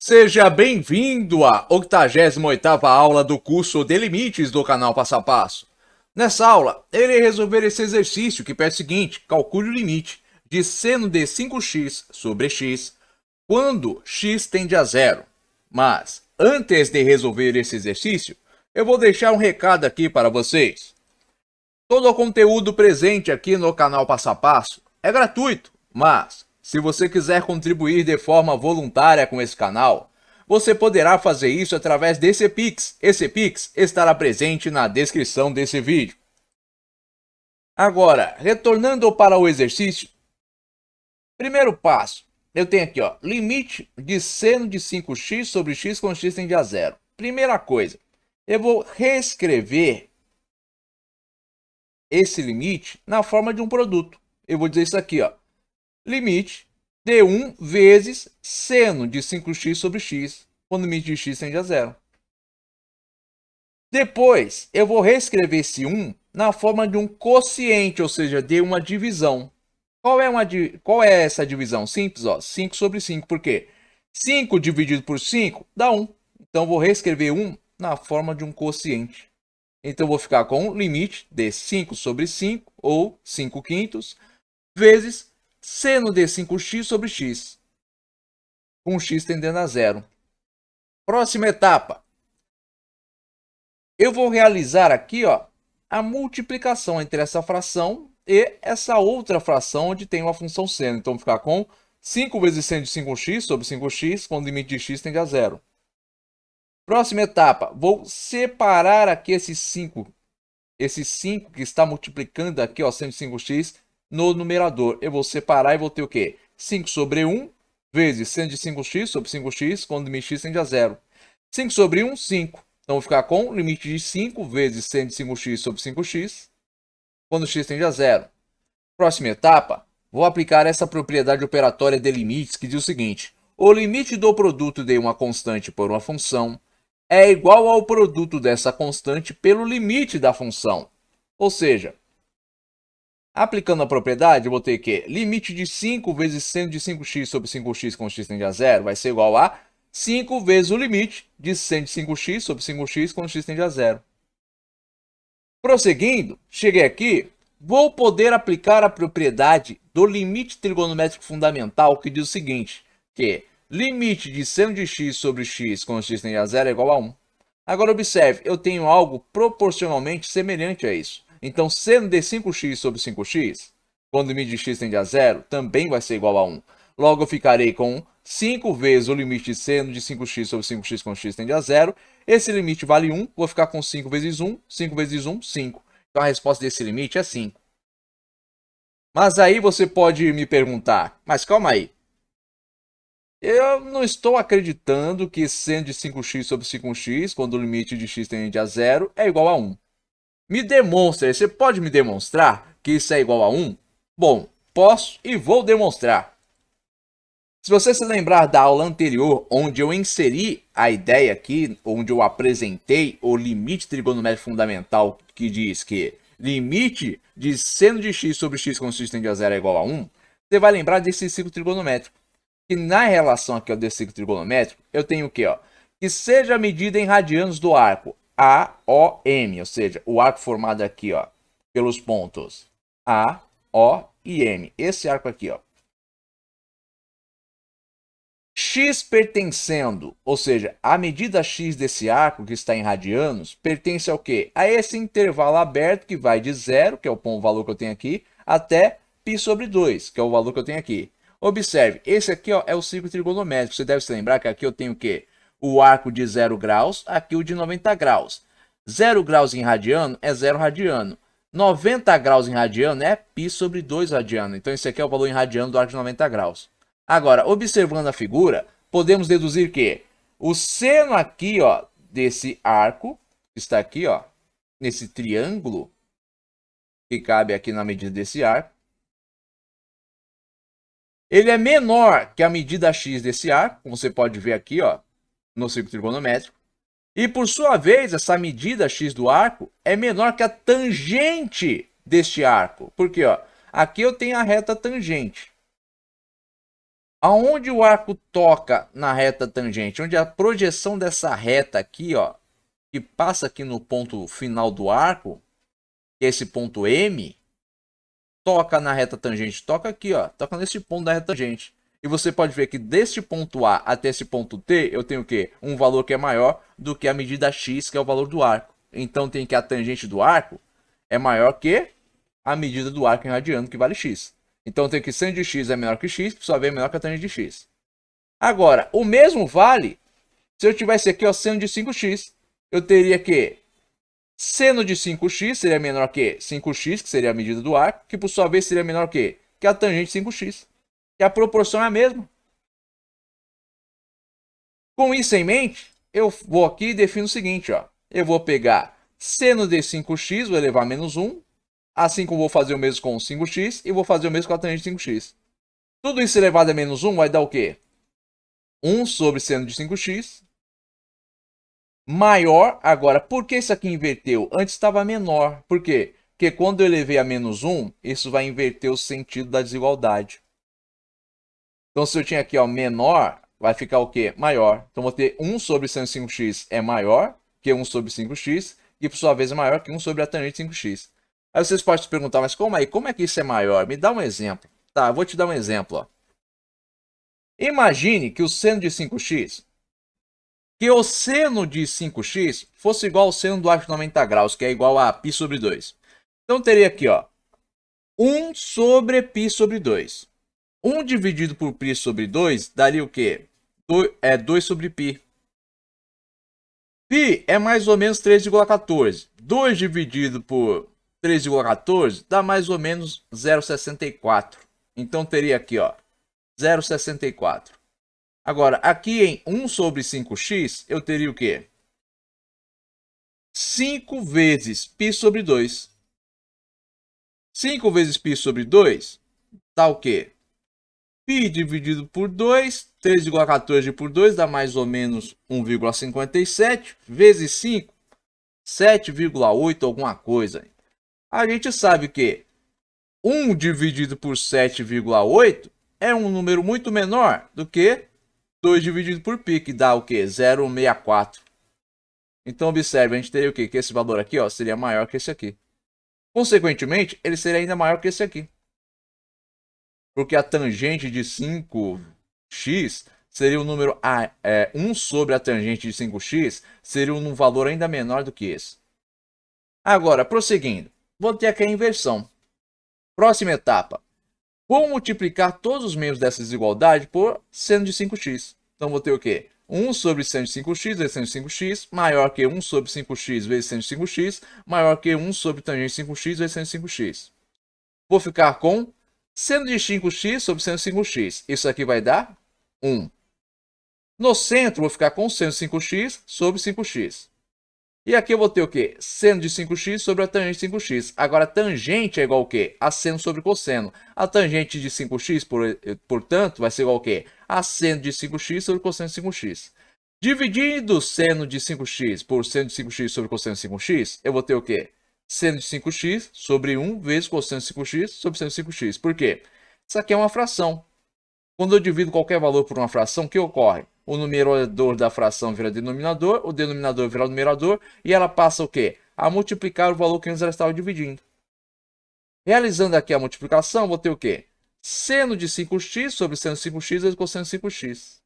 Seja bem-vindo à 88ª aula do curso de limites do canal Passo a Passo. Nessa aula, eu irei resolver esse exercício que pede o seguinte: calcule o limite de seno de 5x sobre x quando x tende a zero. Mas, antes de resolver esse exercício, eu vou deixar um recado aqui para vocês. Todo o conteúdo presente aqui no canal Passo a Passo é gratuito, mas se você quiser contribuir de forma voluntária com esse canal, você poderá fazer isso através desse Pix. Esse Pix estará presente na descrição desse vídeo. Agora, retornando para o exercício, primeiro passo, eu tenho aqui, limite de seno de 5x sobre x quando x tende a zero. Primeira coisa, eu vou reescrever esse limite na forma de um produto. Eu vou dizer isso aqui, limite de 1 vezes seno de 5x sobre x, quando o limite de x tende a zero. Depois, eu vou reescrever esse 1 na forma de um quociente, ou seja, de uma divisão. Qual é essa divisão? Simples, 5 sobre 5. Por quê? 5 dividido por 5 dá 1. Então, vou reescrever 1 na forma de um quociente. Então, vou ficar com o limite de 5 sobre 5, ou 5 quintos, vezes seno de 5x sobre x, com x tendendo a zero. Próxima etapa. Eu vou realizar aqui a multiplicação entre essa fração e essa outra fração onde tem uma função seno. Então, vou ficar com 5 vezes seno de 5x sobre 5x, quando o limite de x tende a zero. Próxima etapa, vou separar aqui esse 5 que está multiplicando aqui, seno de 5x, no numerador. Eu vou separar e vou ter o quê? 5 sobre 1 vezes seno de 5x sobre 5x, quando o limite de x tende a zero. 5 sobre 1, 5. Então, vou ficar com o limite de 5 vezes seno de 5x sobre 5x, quando x tende a zero. Próxima etapa, vou aplicar essa propriedade operatória de limites, que diz o seguinte: o limite do produto de uma constante por uma função é igual ao produto dessa constante pelo limite da função. Ou seja, aplicando a propriedade, eu vou ter que limite de 5 vezes seno de 5x sobre 5x quando x tende a zero vai ser igual a 5 vezes o limite de seno de 5x sobre 5x quando x tende a zero. Prosseguindo, cheguei aqui, vou poder aplicar a propriedade do limite trigonométrico fundamental, que diz o seguinte, que limite de seno de x sobre x quando x tende a zero é igual a 1. Agora observe, eu tenho algo proporcionalmente semelhante a isso. Então, seno de 5x sobre 5x, quando o limite de x tende a zero, também vai ser igual a 1. Logo, eu ficarei com 5 vezes o limite de seno de 5x sobre 5x quando x tende a zero. Esse limite vale 1, vou ficar com 5 vezes 1, 5 vezes 1, 5. Então, a resposta desse limite é 5. Mas aí você pode me perguntar, mas calma aí. Eu não estou acreditando que seno de 5x sobre 5x, quando o limite de x tende a zero, é igual a 1. Me demonstre, você pode me demonstrar que isso é igual a 1? Bom, posso e vou demonstrar. Se você se lembrar da aula anterior, onde eu inseri a ideia aqui, onde eu apresentei o limite trigonométrico fundamental, que diz que limite de seno de x sobre x quando x tende a zero é igual a 1, você vai lembrar desse ciclo trigonométrico. Que na relação aqui desse ciclo trigonométrico, eu tenho o quê? Que seja a medida em radianos do arco AOM, ou seja, o arco formado aqui pelos pontos A, O e M. Esse arco aqui, x pertencendo, ou seja, a medida x desse arco que está em radianos, pertence ao quê? A esse intervalo aberto que vai de 0, que é o valor que eu tenho aqui, até π sobre 2, que é o valor que eu tenho aqui. Observe, esse aqui é o ciclo trigonométrico. Você deve se lembrar que aqui eu tenho o quê? O arco de 0 graus, aqui o de 90 graus. 0 graus em radiano é 0 radiano. 90 graus em radiano é π sobre 2 radiano. Então, esse aqui é o valor em radiano do arco de 90 graus. Agora, observando a figura, podemos deduzir que o seno aqui, desse arco, que está aqui, nesse triângulo, que cabe aqui na medida desse arco, ele é menor que a medida x desse arco, como você pode ver aqui, no ciclo trigonométrico. E, por sua vez, essa medida x do arco é menor que a tangente deste arco. Porque, aqui eu tenho a reta tangente. Aonde o arco toca na reta tangente? Onde a projeção dessa reta aqui, ó, que passa aqui no ponto final do arco, que é esse ponto M, toca na reta tangente. Toca aqui, ó, toca nesse ponto da reta tangente. E você pode ver que deste ponto A até esse ponto T, eu tenho o quê? Um valor que é maior do que a medida x, que é o valor do arco. Então tem que a tangente do arco é maior que a medida do arco em radiano, que vale x. Então tem que seno de x é menor que x, que só vem menor que a tangente de x. Agora, o mesmo vale se eu tivesse aqui, ó, seno de 5x. Eu teria que seno de 5x seria menor que 5x, que seria a medida do arco, que por sua vez seria menor que a tangente de 5x. E a proporção é a mesma. Com isso em mente, eu vou aqui e defino o seguinte, ó. Eu vou pegar seno de 5x, vou elevar a menos 1, assim como vou fazer o mesmo com 5x, e vou fazer o mesmo com a tangente de 5x. Tudo isso elevado a menos 1 vai dar o quê? 1 sobre seno de 5x, maior. Agora, por que isso aqui inverteu? Antes estava menor. Por quê? Porque quando eu elevei a menos 1, isso vai inverter o sentido da desigualdade. Então, se eu tinha aqui, ó, menor, vai ficar o quê? Maior. Então, vou ter 1 sobre seno de 5x é maior que 1 sobre 5x, e por sua vez é maior que 1 sobre a tangente de 5x. Aí vocês podem se perguntar, mas como é que isso é maior? Me dá um exemplo. Tá, eu vou te dar um exemplo, ó. Imagine que o seno de 5x, que o seno de 5x fosse igual ao seno do arco de 90 graus, que é igual a π sobre 2. Então, teria aqui, ó, 1 sobre π sobre 2. 1 dividido por π sobre 2 daria o quê? 2 sobre π. Π é mais ou menos 3,14. 2 dividido por 3,14 dá mais ou menos 0,64. Então teria aqui, ó, 0,64. Agora, aqui em 1 sobre 5x, eu teria o quê? 5 vezes π sobre 2. 5 vezes π sobre 2 dá o quê? Π dividido por 2, 3,14 por 2 dá mais ou menos 1,57, vezes 5, 7,8 alguma coisa. A gente sabe que 1 dividido por 7,8 é um número muito menor do que 2 dividido por π, que dá o quê? 0,64. Então, observe, a gente teria o quê? Que esse valor aqui, ó, seria maior que esse aqui. Consequentemente, ele seria ainda maior que esse aqui. Porque a tangente de 5x seria o número 1 sobre a tangente de 5x, seria um valor ainda menor do que esse. Agora, prosseguindo, vou ter aqui a inversão. Próxima etapa. Vou multiplicar todos os membros dessa desigualdade por seno de 5x. Então, vou ter o quê? 1 sobre seno de 5x vezes seno de 5x, maior que 1 sobre 5x vezes seno de 5x, maior que 1 sobre tangente de 5x vezes seno de 5x. Vou ficar com seno de 5x sobre seno de 5x. Isso aqui vai dar 1. No centro, vou ficar com seno de 5x sobre 5x. E aqui eu vou ter o quê? Seno de 5x sobre a tangente de 5x. Agora, a tangente é igual ao quê? A seno sobre cosseno. A tangente de 5x, portanto, vai ser igual ao quê? A seno de 5x sobre cosseno de 5x. Dividindo seno de 5x por seno de 5x sobre cosseno de 5x, eu vou ter o quê? Seno de 5x sobre 1 vezes cosseno de 5x sobre seno de 5x. Por quê? Isso aqui é uma fração. Quando eu divido qualquer valor por uma fração, o que ocorre? O numerador da fração vira denominador, o denominador vira numerador, e ela passa o quê? A multiplicar o valor que antes ela estava dividindo. Realizando aqui a multiplicação, vou ter o quê? Seno de 5x sobre seno de 5x vezes cosseno de 5x.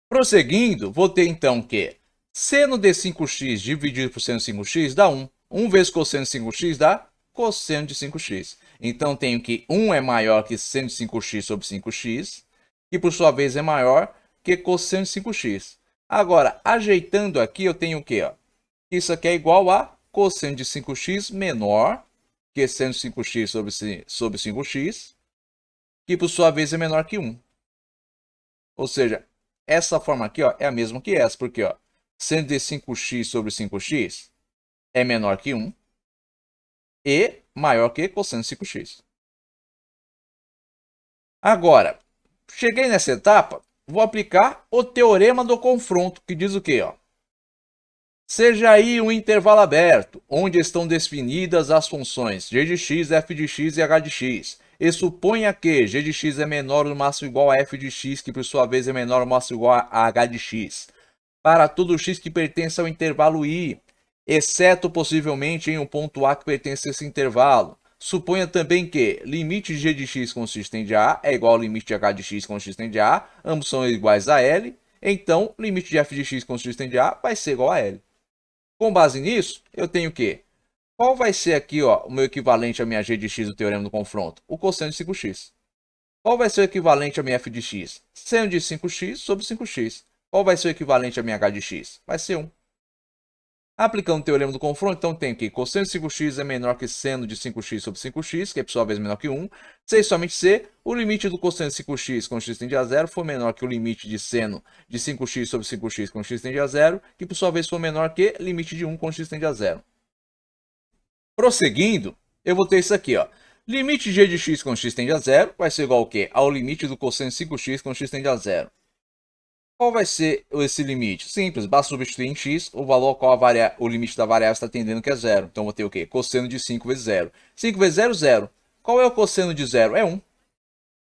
Prosseguindo, vou ter então o quê? Seno de 5x dividido por seno de 5x dá 1. 1 vezes cosseno de 5x dá cosseno de 5x. Então, tenho que 1 é maior que seno de 5x sobre 5x, que por sua vez é maior que cosseno de 5x. Agora, ajeitando aqui, eu tenho o quê? Ó? Isso aqui é igual a cosseno de 5x menor que seno de 5x sobre 5x, que por sua vez é menor que 1. Ou seja, essa forma aqui, ó, é a mesma que essa, porque ó, seno de 5x sobre 5x é menor que 1 e maior que cosseno de 5x. Agora, cheguei nessa etapa, vou aplicar o teorema do confronto, que diz o quê? Ó? Seja aí um intervalo aberto, onde estão definidas as funções g de x, f de x e h de x, E suponha que g de x é menor ou no máximo igual a f de x, que por sua vez é menor ou no máximo igual a h de x. Para todo x que pertence ao intervalo I, exceto possivelmente em um ponto A que pertence a esse intervalo. Suponha também que limite de g de x consistente a A é igual ao limite de h de x consistente a A, ambos são iguais a L, então limite de f de x consistente a A vai ser igual a L. Com base nisso, eu tenho que qual vai ser aqui ó, o meu equivalente a minha g de x do teorema do confronto? O cosseno de 5x. Qual vai ser o equivalente a minha f de x? Seno de 5x sobre 5x. Qual vai ser o equivalente a minha h de x? Vai ser 1. Aplicando o teorema do confronto, então tem que cosseno de 5x é menor que seno de 5x sobre 5x, que é por sua vez menor que 1. Se e somente se o limite do cosseno de 5x com x tende a 0 for menor que o limite de seno de 5x sobre 5x com x tende a 0, que por sua vez for menor que limite de 1 com x tende a 0. Prosseguindo, eu vou ter isso aqui, ó. Limite de g de x com x tende a 0 vai ser igual ao quê? Ao limite do cosseno de 5x com x tende a 0. Qual vai ser esse limite? Simples, basta substituir em x o valor ao qual o limite da variável está tendendo, que é 0. Então, vou ter o quê? Cosseno de 5 vezes 0. 5 vezes 0, 0. Qual é o cosseno de 0? É 1.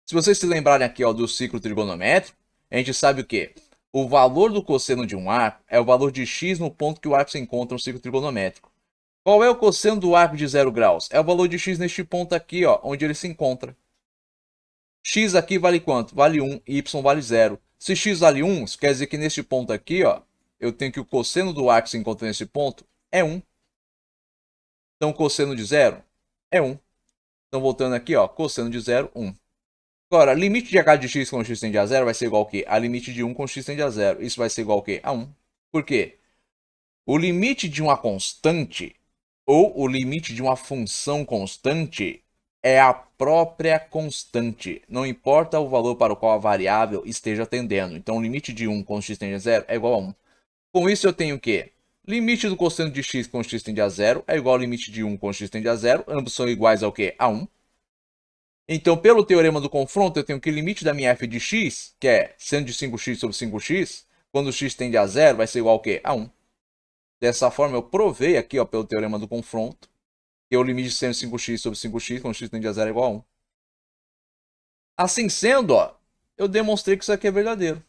Se vocês se lembrarem aqui ó, do ciclo trigonométrico, a gente sabe o quê? O valor do cosseno de um arco é o valor de x no ponto que o arco se encontra no ciclo trigonométrico. Qual é o cosseno do arco de 0 graus? É o valor de x neste ponto aqui, ó, onde ele se encontra. X aqui vale quanto? Vale 1, y vale 0. Se x vale 1, isso quer dizer que neste ponto aqui, ó, eu tenho que o cosseno do arco que se encontra nesse ponto é 1. Então, o cosseno de 0 é 1. Então, voltando aqui, ó, cosseno de 0, 1. Agora, limite de h de x com x tende a 0 vai ser igual ao quê? A limite de 1 com x tende a 0. Isso vai ser igual ao quê? A 1. Por quê? O limite de uma constante ou o limite de uma função constante é a própria constante. Não importa o valor para o qual a variável esteja tendendo. Então, o limite de 1 com x tende a 0 é igual a 1. Com isso, eu tenho o quê? Limite do cosseno de x com x tende a 0 é igual ao limite de 1 com x tende a 0. Ambos são iguais ao quê? A 1. Então, pelo teorema do confronto, eu tenho que o limite da minha f de x, que é seno de 5x sobre 5x, quando x tende a 0, vai ser igual ao quê? A 1. Dessa forma, eu provei aqui, ó, pelo teorema do confronto, que o limite de seno de 5x sobre 5x, quando x tende a 0, é igual a 1. Assim sendo, ó, eu demonstrei que isso aqui é verdadeiro.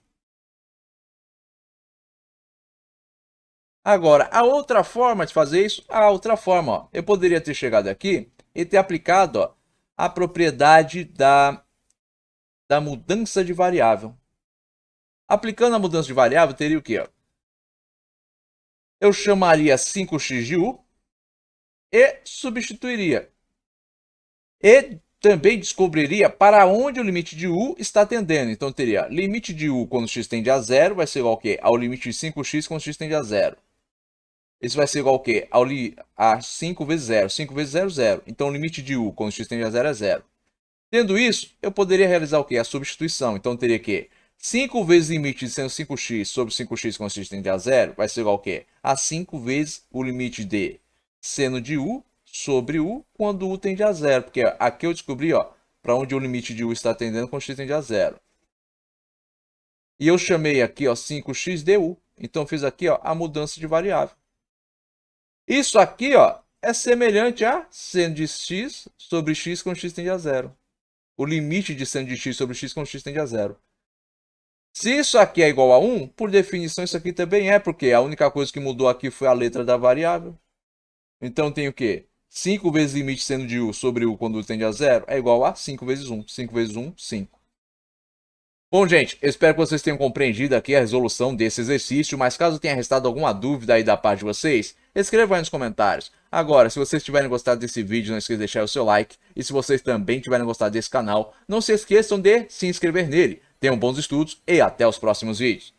Agora, a outra forma de fazer isso, eu poderia ter chegado aqui e ter aplicado ó, a propriedade da mudança de variável. Aplicando a mudança de variável, teria o quê? Ó? Eu chamaria 5x de u e substituiria. E também descobriria para onde o limite de u está tendendo. Então, teria limite de u quando x tende a 0 vai ser igual ao quê? Ao limite de 5x quando x tende a 0. Isso vai ser igual ao quê? A 5 vezes 0. 5 vezes 0, 0. Então, o limite de u quando x tende a 0 é 0. Tendo isso, eu poderia realizar o quê? A substituição. Então, teria que 5 vezes o limite de seno 5x sobre 5x quando x tende a 0 vai ser igual ao quê? A 5 vezes o limite de seno de u sobre u quando u tende a 0. Porque aqui eu descobri para onde o limite de u está tendendo quando x tende a 0. E eu chamei aqui 5x de u. Então, fiz aqui a mudança de variável. Isso aqui é semelhante a seno de x sobre x quando x tende a 0. O limite de seno de x sobre x quando x tende a 0. Se isso aqui é igual a 1, por definição isso aqui também é, porque a única coisa que mudou aqui foi a letra da variável. Então tem o quê? 5 vezes limite seno de u sobre u quando u tende a 0 é igual a 5 vezes 1. 5 vezes 1, 5. Bom, gente, eu espero que vocês tenham compreendido aqui a resolução desse exercício, mas caso tenha restado alguma dúvida aí da parte de vocês, escrevam aí nos comentários. Agora, se vocês tiverem gostado desse vídeo, não esqueçam de deixar o seu like. E se vocês também tiverem gostado desse canal, não se esqueçam de se inscrever nele. Tenham bons estudos e até os próximos vídeos.